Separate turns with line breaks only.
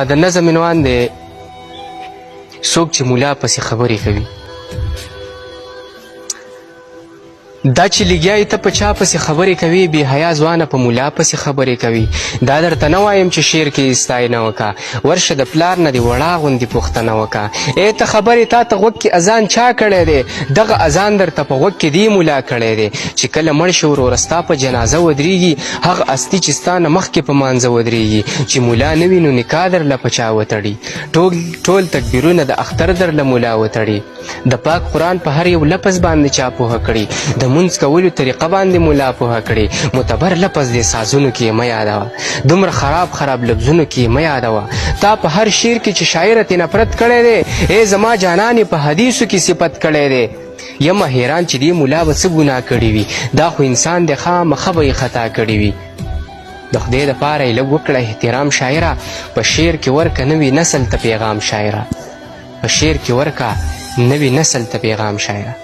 د نظم عنوان دی څوک چې ملا پسې خبرې کوي. دا چې لګیایي ته په چا پسې خبرې کوي، بې حیا ځوانه په ملا پسې خبرې کوي. دا درته نه وایم چې شعر کې ستاینه وکړه، ورشه د پلار نه دې وړا غوندې پوښتنه وکړه. ای ته خبرې تا ته غوږ کې اذان چا کړی دی؟ دغه اذان درته په غوږ کې دې ملا کړی دی چې کله مړ شي وروره ستا په جنازه ودرېږي، هغه استي چې ستا نه مخکې په مانځه ودرېږي. چې ملا نه وي نو نکاح درله په چا وتړي، ټول تکبیرونه د اختر درله ملا وتړي. د پاک قرآن په هر یو لفظ باندې چا پوهه کړي، د مونځ کولو طریقه باندې ملا پوهه کړي. معتبر لفظ دې سازونو کې مه یادوه، دومره خراب لفظونو کې مه یادوه. تا په هر شعر کې چې شاعره ترې نفرت کړی دی، ای زما جانانې په حدیثو کې صفت کړی دی. یمه حیران چې دې ملا به څه ګناه کړي وي، دا خو انسان دی خامخه به یې خطا کړي وي. د خدای دپاره یې لږ وکړه احترام شاعره، په شعر کې ورکه نوي نسل ته پیغام شاعره، په شعر کې ورکه نوي نسل ته پیغام شاعره.